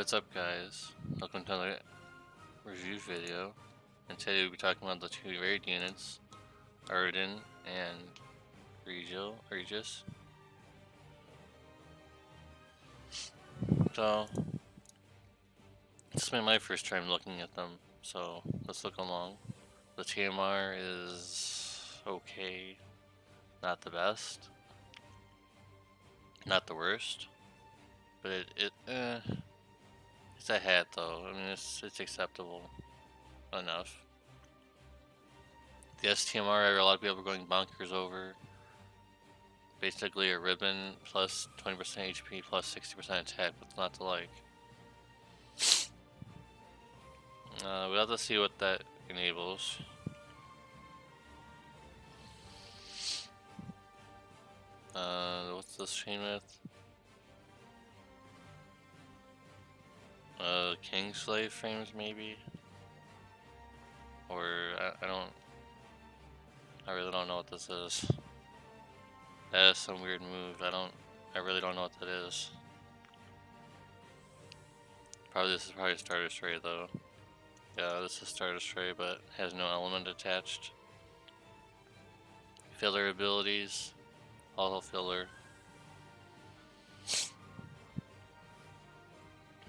What's up, guys? Welcome to another review video. And today we'll be talking about the two raid units, Ardyn and Regis. So, this has been my first time looking at them, so let's look along. The TMR is okay, not the best, not the worst, but it's a hat though. I mean, it's acceptable enough. The STMR, a lot of people are going bonkers over. Basically a ribbon plus 20% HP plus 60% attack. What's not to like? We'll have to see what that enables. What's this chain with? King Slave frames maybe? Or I really don't know what this is. That is some weird move. I really don't know what that is. This is probably Starter Stray though. Yeah, this is Starter Stray, but has no element attached. Filler abilities, auto filler.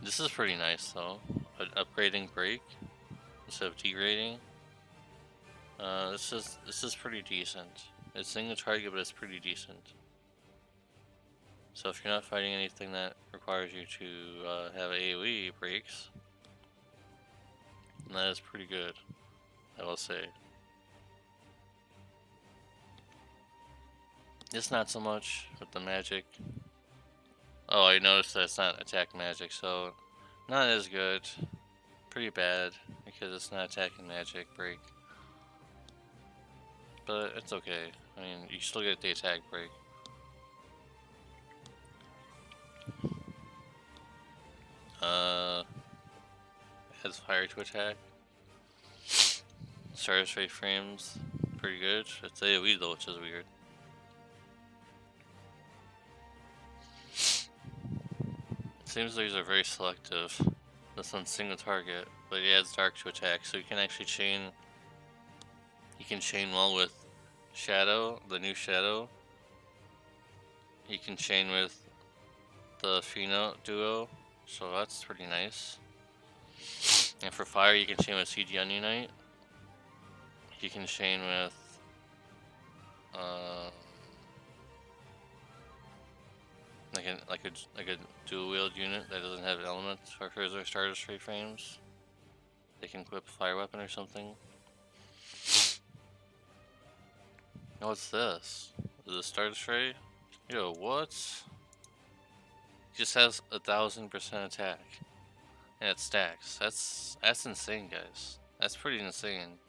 This is pretty nice though. Upgrading break instead of degrading. This is pretty decent. It's single target, but it's pretty decent. So if you're not fighting anything that requires you to have AoE breaks, that is pretty good, I will say. It's not so much with the magic. Oh, I noticed that it's not attack magic, so not as good. Pretty bad, because it's not attacking magic break. But it's okay. I mean, you still get the attack break. Adds fire to attack. Starter Stray frames, pretty good. It's AoE though, which is weird. It seems these are very selective. This one's single target, but it adds dark to attack, so you can actually chain. You can chain well with Shadow, the new Shadow. You can chain with the Pheno duo, so that's pretty nice. And for fire, you can chain with CG Unite. You can chain with like a dual wield unit that doesn't have elements for further Starter Stray frames. They can equip fire weapon or something. What's this? Is it Starter Stray? Yo, what? It just has 1000% attack. And it stacks. That's insane, guys. That's pretty insane.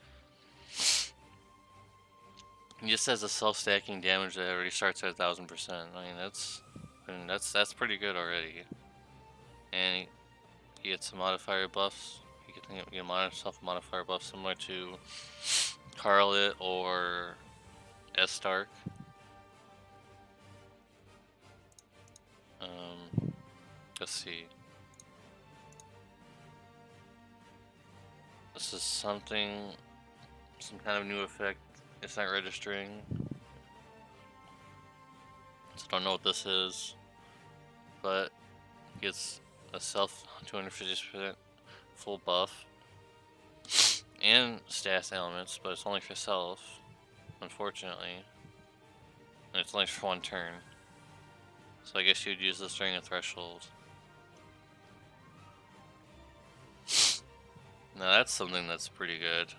It just has a self-stacking damage that already starts at 1000%. I mean, that's pretty good already. And you get some modifier buffs. You get self-modifier buffs similar to Carlet or S-Stark. Let's see. This is some kind of new effect. It's not registering. So I don't know what this is. But it gets a self 250% full buff. And stats elements, but it's only for self, unfortunately. And it's only for one turn. So I guess you'd use this during a threshold. Now that's something that's pretty good.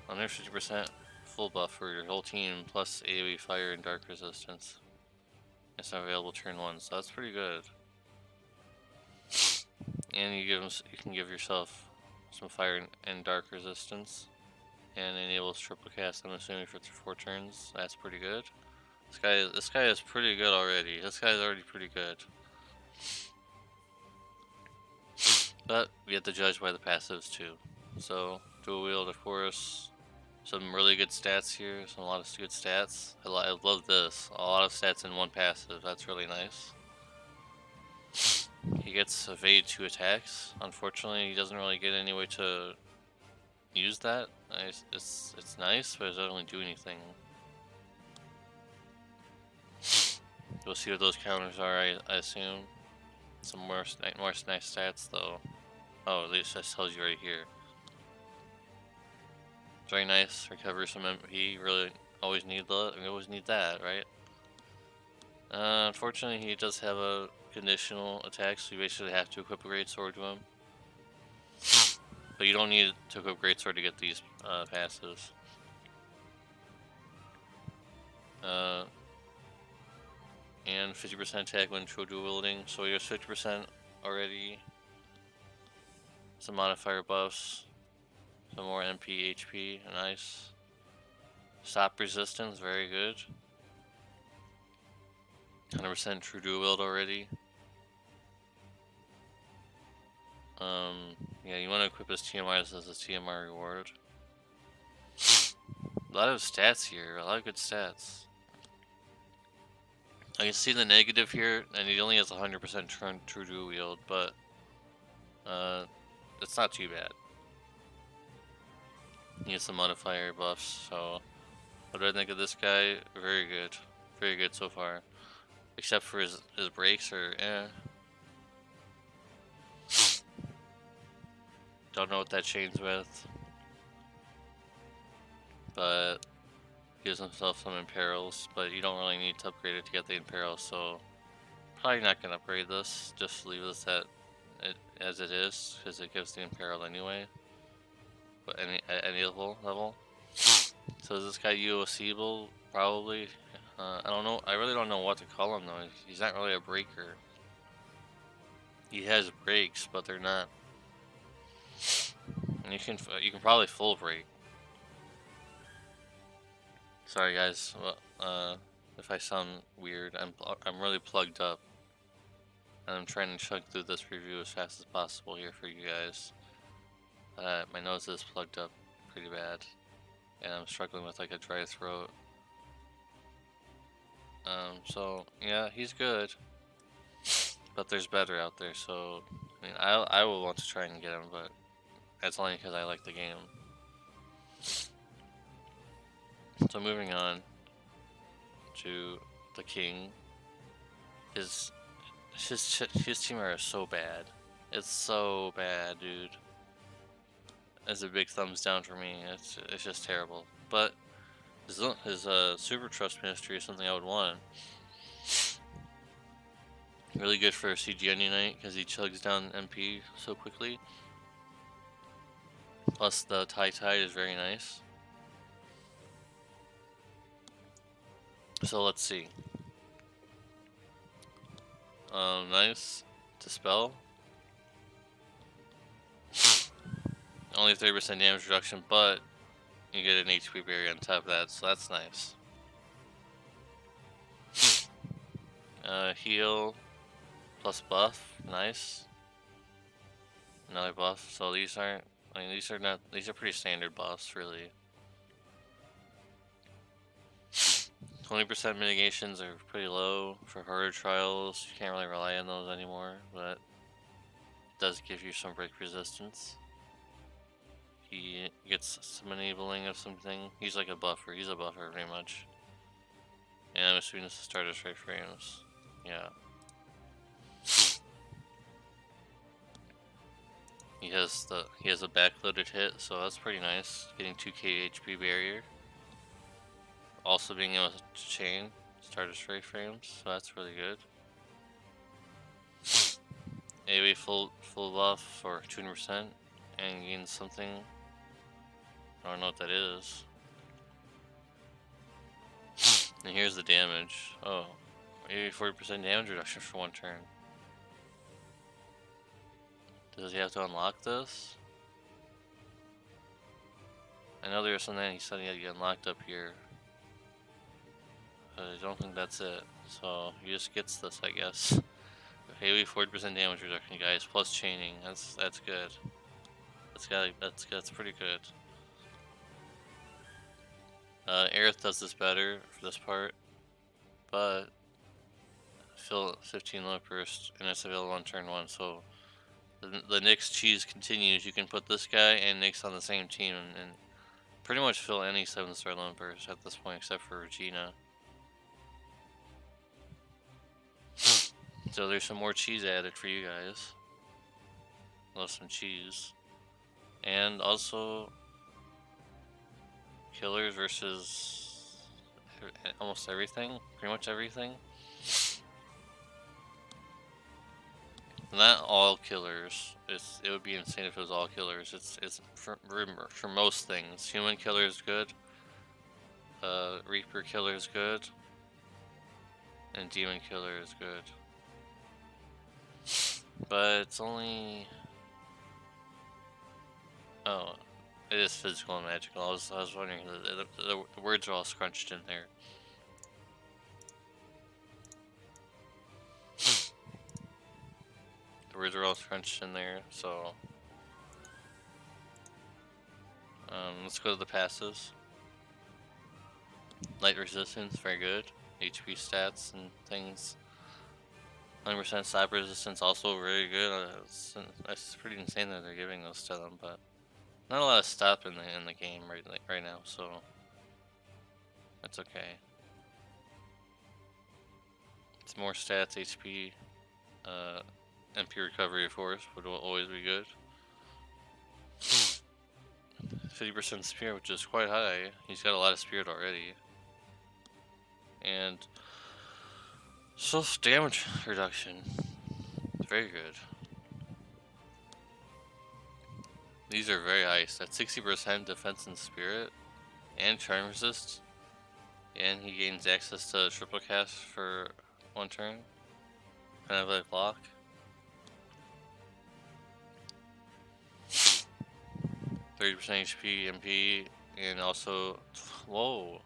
150% full buff for your whole team, plus AoE fire and dark resistance. It's not available turn 1, so that's pretty good. And you can give yourself some fire and dark resistance, and enables triple cast. I'm assuming for 4 turns. That's pretty good. This guy is pretty good already. This guy's already pretty good. But we have to judge by the passives too. So dual wield, of course. Some really good stats here. A lot of good stats. I love this. A lot of stats in one passive. That's really nice. He gets evade 2 attacks. Unfortunately, he doesn't really get any way to use that. It's nice, but it doesn't really do anything. We'll see what those counters are, I assume. Some more nice stats, though. Oh, at least that tells you right here. Very nice. Recover some MP. Really always need that. We always need that, right? Unfortunately, he does have a conditional attack, so you basically have to equip a great sword to him. But you don't need to equip great sword to get these passives. And 50% attack when dual wielding, so he has 50% already. Some modifier buffs. Some more MP, HP, nice. Stop resistance, very good. 100% true dual wield already. Yeah, you want to equip his TMR as a TMR reward. A lot of stats here, a lot of good stats. I can see the negative here, and he only has 100% true dual wield, but it's not too bad. He has some modifier buffs, so what do I think of this guy? Very good so far. Except for his breaks are Don't know what that chains with, but gives himself some imperils, but you don't really need to upgrade it to get the imperils, so probably not gonna upgrade this. Just leave this as it is, because it gives the imperil anyway. But at any level. So is this guy UOCable? Probably. I don't know. I really don't know what to call him though. He's not really a breaker. He has breaks, but they're not. And you can probably full break. Sorry guys. Well, if I sound weird, I'm really plugged up, and I'm trying to chug through this review as fast as possible here for you guys. My nose is plugged up pretty bad, and I'm struggling with like a dry throat. So yeah, he's good, but there's better out there. So I mean, I will want to try and get him, but that's only because I like the game. So moving on to the king. His teamwork is so bad. It's so bad, dude. It's a big thumbs down for me. It's just terrible. But his super trust ministry is something I would want. Really good for CGN Unite because he chugs down MP so quickly. Plus the Tide is very nice. So let's see. Nice. Dispel. Only 30% damage reduction, but you get an HP barrier on top of that, so that's nice. Heal plus buff, nice. Another buff. So these aren't. I mean, these are pretty standard buffs, really. 20% mitigations are pretty low for harder trials. You can't really rely on those anymore, but it does give you some break resistance. He gets some enabling of something. He's like a buffer. He's a buffer, very much. And I'm assuming this is starter straight frames. Yeah. He has a backloaded hit, so that's pretty nice. Getting 2k HP barrier. Also being able to chain starter straight frames, so that's really good. AoE full buff for 200% and gain something. I don't know what that is. And here's the damage. Oh, maybe 40% damage reduction for one turn. Does he have to unlock this? I know there was something he said he had to get unlocked up here. But I don't think that's it. So he just gets this, I guess. AoE 40% damage reduction, guys, plus chaining. That's good. That's pretty good. Aerith does this better for this part, but fill 15 low burst, and it's available on turn 1. So the Nyx cheese continues. You can put this guy and Nyx on the same team and pretty much fill any 7-star lone burst at this point, except for Regina. So there's some more cheese added for you guys. Love some cheese. And also killers versus almost everything, pretty much everything. Not all killers. It would be insane if it was all killers. It's for most things. Human killer is good. Reaper killer is good. And demon killer is good. But it's only. Oh, it is physical and magical. I was wondering. The words are all scrunched in there. The words are all scrunched in there, so let's go to the passives. Light resistance, very good. HP stats and things. 100% stop resistance, also very good. It's pretty insane that they're giving those to them, but not a lot of stop in the game right now, so that's okay. It's more stats, HP, MP recovery, of course, would always be good. 50% spirit, which is quite high. He's got a lot of spirit already. And self damage reduction. Very good. These are very high. That's 60% defense and spirit. And charm resist. And he gains access to triple cast for 1 turn. Kind of like block. 30% HP, MP, and also, whoa.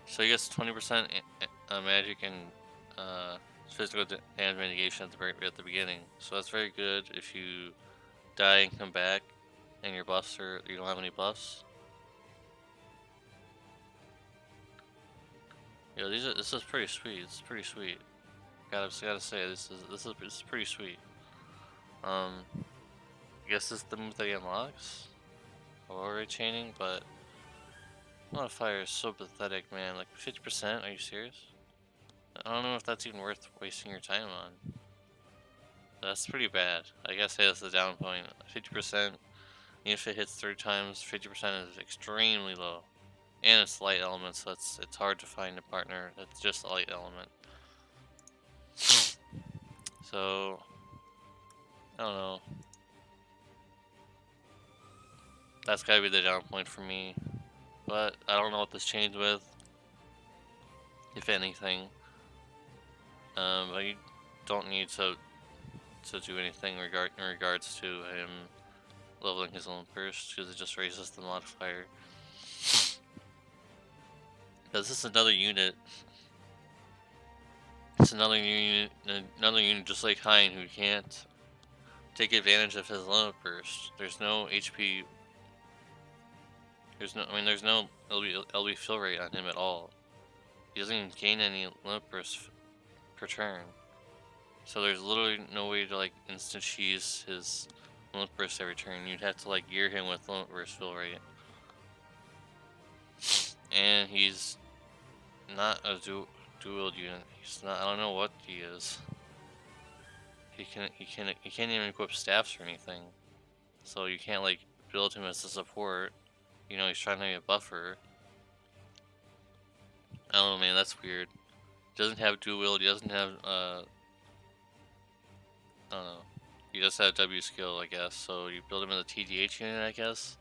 So he gets 20% magic and physical damage mitigation at the beginning. So that's very good if you die and come back and your buffs you don't have any buffs. Yeah, this is pretty sweet. It's pretty sweet. Gotta say this is pretty sweet. I guess this is the move that he unlocks. Aurora chaining, but modifier is so pathetic, man. Like 50%? Are you serious? I don't know if that's even worth wasting your time on. That's pretty bad. I guess that's the down point. 50%, even if it hits 3 times, 50% is extremely low. And it's light element, so it's hard to find a partner that's just a light element. So, I don't know. That's gotta be the down point for me. But I don't know what this changed with, if anything. But you don't need to do anything in regards to him leveling his own first, because it just raises the modifier. Because this is another unit. It's another unit just like Hein, who can't take advantage of his limit burst. There's no HP. There's no LB fill rate on him at all. He doesn't even gain any limit burst per turn. So there's literally no way to like instant cheese his limit burst every turn. You'd have to like gear him with limit burst fill rate. And he's not a dual unit. He's not. I don't know what he is. He can't even equip staffs or anything. So you can't like build him as a support. You know, he's trying to be a buffer. I don't know, man. That's weird. He doesn't have dual wield. He doesn't have I don't know. He does have W skill, I guess. So you build him in the TDH unit, I guess.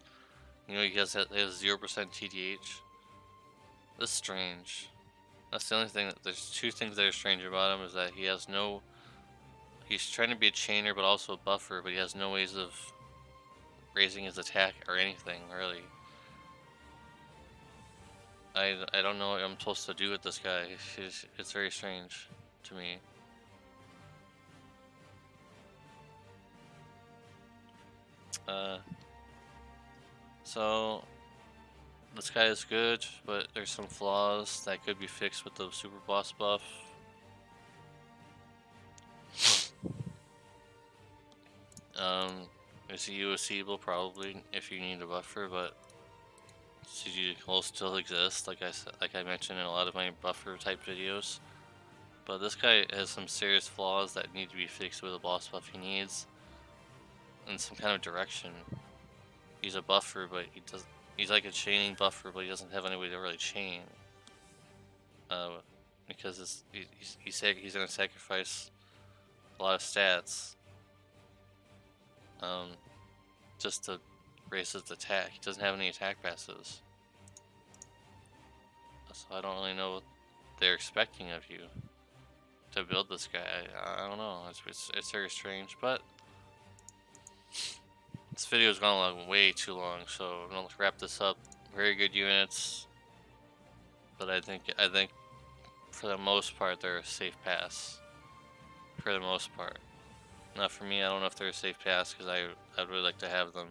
You know, he has 0% TDH. That's strange. That's the only thing. There's 2 things that are strange about him, is that he has no. He's trying to be a chainer, but also a buffer, but he has no ways of raising his attack or anything, really. I don't know what I'm supposed to do with this guy. It's very strange to me. So this guy is good, but there's some flaws that could be fixed with the super boss buff. It's a USable probably if you need a buffer, but CG will still exist, like I mentioned in a lot of my buffer type videos. But this guy has some serious flaws that need to be fixed with a boss buff he needs, and some kind of direction. He's a buffer, but he's like a chaining buffer, but he doesn't have any way to really chain. Because he's gonna sacrifice a lot of stats, just to raise his attack. He doesn't have any attack passes, so I don't really know what they're expecting of you to build this guy. I don't know. It's very strange, but this video's gone on way too long, so I'm gonna wrap this up. Very good units, but I think for the most part they're a safe pass. For the most part, not for me. I don't know if they're a safe pass because I'd really like to have them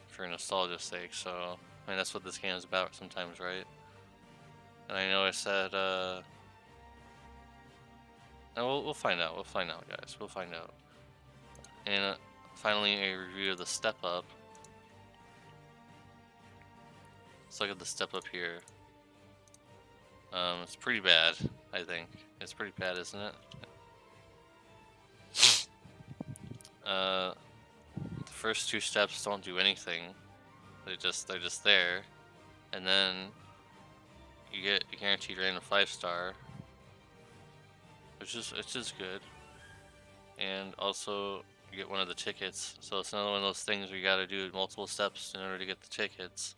for nostalgia's sake. So I mean that's what this game is about sometimes, right? And I know I said we'll find out. We'll find out, guys. We'll find out. And finally, a review of the step up. Let's look at the step up here. It's pretty bad, I think. It's pretty bad, isn't it? The first two steps don't do anything. They're just there. And then you get a guaranteed random 5-star, which is good. And also you get one of the tickets. So it's another one of those things where you gotta do multiple steps in order to get the tickets.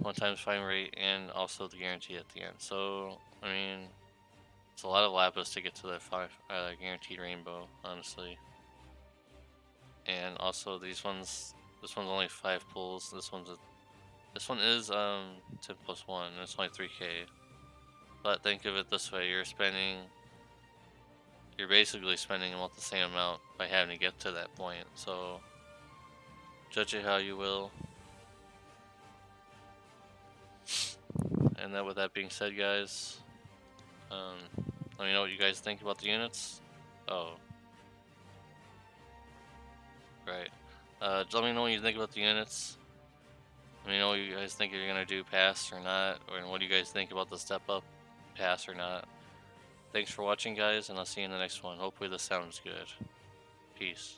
1 times fine rate and also the guarantee at the end. So I mean, it's a lot of lapis to get to that guaranteed rainbow, honestly. And also these ones, this one's only 5 pulls. This one is 10 plus 1, and it's only 3k. But think of it this way: you're basically spending about the same amount by having to get to that point. So judge it how you will. And then with that being said, guys, let me know what you guys think about the units. Oh, right. Let me know what you think about the units. Let me know what you guys think you're gonna do, pass or not, or what do you guys think about the step up, pass or not. Thanks for watching, guys, and I'll see you in the next one. Hopefully this sounds good. Peace.